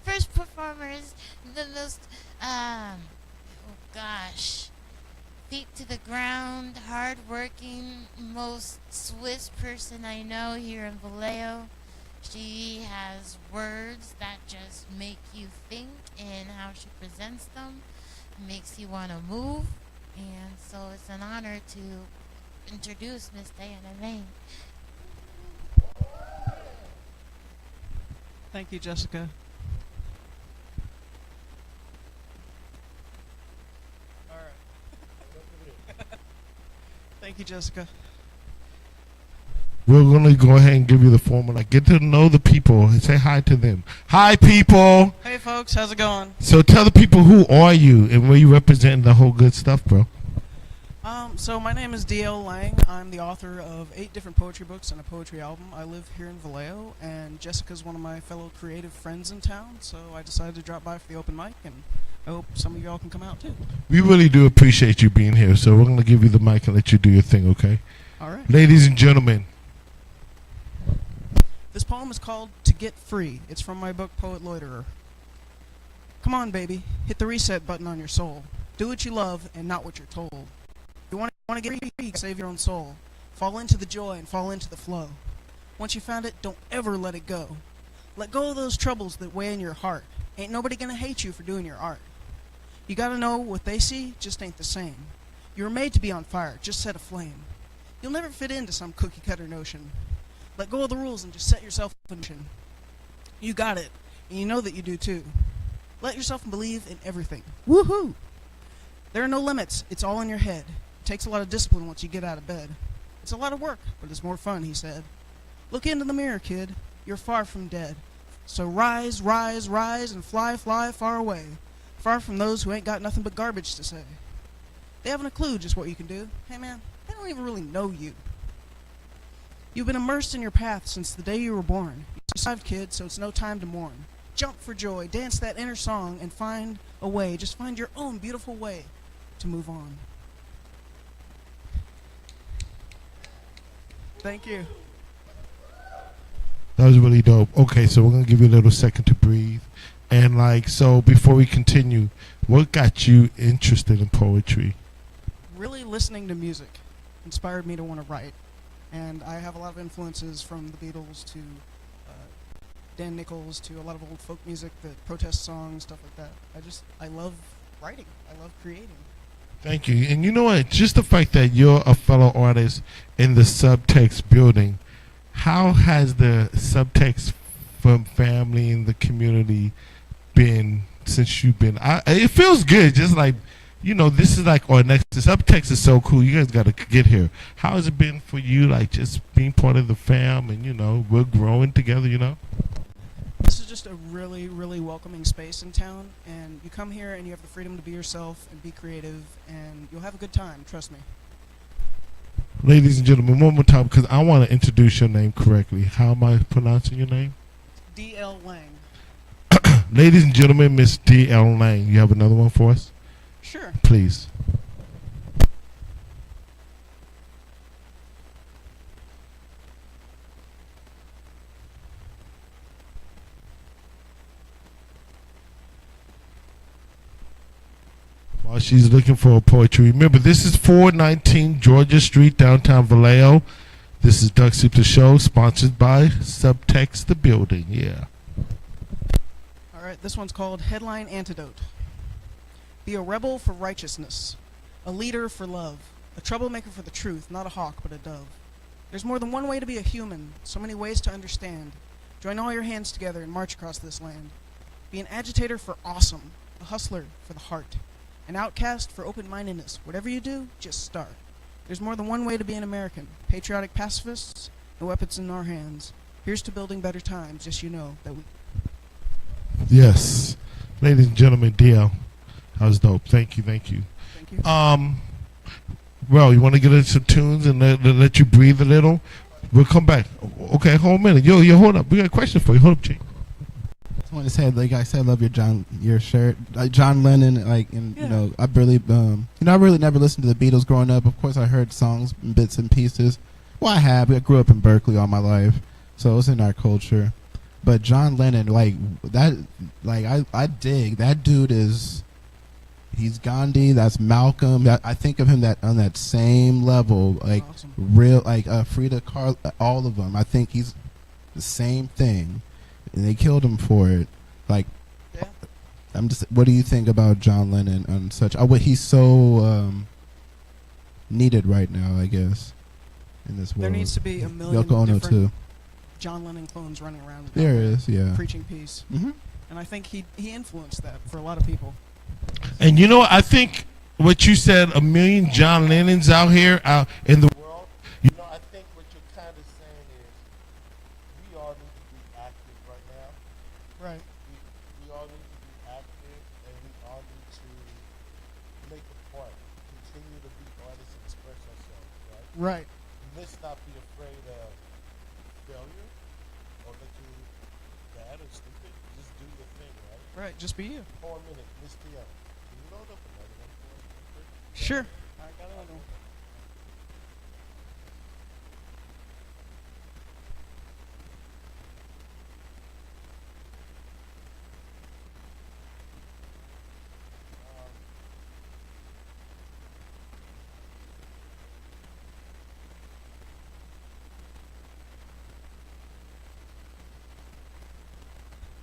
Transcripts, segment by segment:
First performers, the most, oh gosh, feet to the ground, hard-working, most Swiss person I know here in Vallejo. She has words that just make you think, and how she presents them makes you want to move. And so it's an honor to introduce Miss Diana Lane. Thank you, Jessica. All right. Thank you, Jessica. We're going to go ahead and give you the formula. Get to know the people and say hi to them. Hi, people. Hey, folks. How's it going? So tell the people, who are you and where you represent the whole good stuff, bro. So my name is D.L. Lang. I'm the author of 8 different poetry books and a poetry album. I live here in Vallejo, and Jessica's one of my fellow creative friends in town, so I decided to drop by for the open mic, and I hope some of y'all can come out, too. We really do appreciate you being here, so we're going to give you the mic and let you do your thing, okay? All right. Ladies and gentlemen. This poem is called To Get Free. It's from my book, Poet Laureate. Come on, baby. Hit the reset button on your soul. Do what you love and not what you're told. You want to get free, save your own soul. Fall into the joy and fall into the flow. Once you found it, don't ever let it go. Let go of those troubles that weigh in your heart. Ain't nobody gonna hate you for doing your art. You gotta know what they see just ain't the same. You were made to be on fire, just set aflame. You'll never fit into some cookie cutter notion. Let go of the rules and just set yourself in motion. You got it, and you know that you do too. Let yourself believe in everything. Woohoo! There are no limits, it's all in your head. Takes a lot of discipline once you get out of bed. It's a lot of work, but it's more fun, he said. Look into the mirror, kid. You're far from dead. So rise, rise, rise, and fly, fly far away. Far from those who ain't got nothing but garbage to say. They haven't a clue just what you can do. Hey man, they don't even really know you. You've been immersed in your path since the day you were born. You survived, kid, so it's no time to mourn. Jump for joy, dance that inner song, and find a way. Just find your own beautiful way to move on. Thank you. That was really dope. Okay, so we're going to give you a little second to breathe. And so before we continue, what got you interested in poetry? Really listening to music inspired me to want to write. And I have a lot of influences from the Beatles to Dan Nichols to a lot of old folk music, the protest songs, stuff like that. I love writing. I love creating. Thank you. And you know what? Just the fact that you're a fellow artist in the Subtext building, how has the Subtext family and the community been since you've been? It feels good. Just this is our next. The Subtext is so cool. You guys got to get here. How has it been for you, just being part of the fam and, we're growing together, This is just a really, really welcoming space in town, and you come here and you have the freedom to be yourself and be creative, and you'll have a good time, trust me. Ladies and gentlemen, one more time, because I want to introduce your name correctly. How am I pronouncing your name? D.L. Lang. Ladies and gentlemen, Miss D.L. Lang. You have another one for us? Sure. Please. While she's looking for poetry, remember, this is 419 Georgia Street, downtown Vallejo. This is Duck Soup the Show, sponsored by Subtext the Building. Yeah. All right, this one's called Headline Antidote. Be a rebel for righteousness, a leader for love, a troublemaker for the truth, not a hawk but a dove. There's more than one way to be a human, so many ways to understand. Join all your hands together and march across this land. Be an agitator for awesome, a hustler for the heart, an outcast for open-mindedness. Whatever you do, just start. There's more than one way to be an American. Patriotic pacifists, no weapons in our hands. Here's to building better times, just that we... Yes. Ladies and gentlemen, DL. That was dope. Thank you. Thank you. Well, you want to get into some tunes and let you breathe a little? We'll come back. Okay, hold a minute. Yo, hold up. We got a question for you. Hold up, Chief. I want to say, I said, I love your shirt, John Lennon. I really, I really never listened to the Beatles growing up. Of course, I heard songs, bits and pieces. Well, I grew up in Berkeley all my life, so it's in our culture. But John Lennon, like that, like I dig that dude. He's Gandhi. That's Malcolm. I think of him that on that same level, like Awesome. real, like Frida Kahlo, all of them. I think he's the same thing, and they killed him for it. Like, Yeah. What do you think about John Lennon and such? What he's so needed right now, I guess, in this world. There needs to be a million Yoko Ono different too. John Lennon clones running around. There is, yeah. Preaching peace. Mm-hmm. And I think he influenced that for a lot of people. And you know, I think what you said, a million John Lennons out here, out in the world. You know, I think what you're kind of saying is we all need to be active right now. Right. We all need to be active, and we all need to make a part, continue to be artists and express ourselves, right? Right. Let's not be afraid of failure or that you're bad or stupid. Just do your thing, right? Right. Just be you. For a minute, Miss T.L. Can you load up another one for us real quick? Sure. I got another one.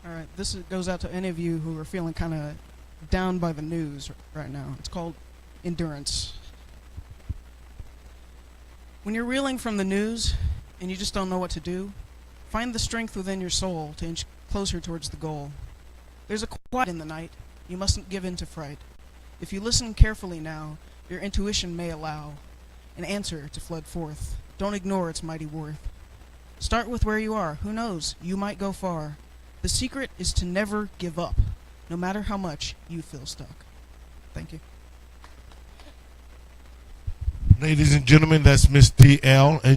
All right, goes out to any of you who are feeling kind of down by the news right now. It's called endurance. When you're reeling from the news and you just don't know what to do, find the strength within your soul to inch closer towards the goal. There's a quiet in the night. You mustn't give in to fright. If you listen carefully now, your intuition may allow an answer to flood forth. Don't ignore its mighty worth. Start with where you are. Who knows? You might go far. The secret is to never give up, no matter how much you feel stuck. Thank you. Ladies and gentlemen, that's Miss T.L. And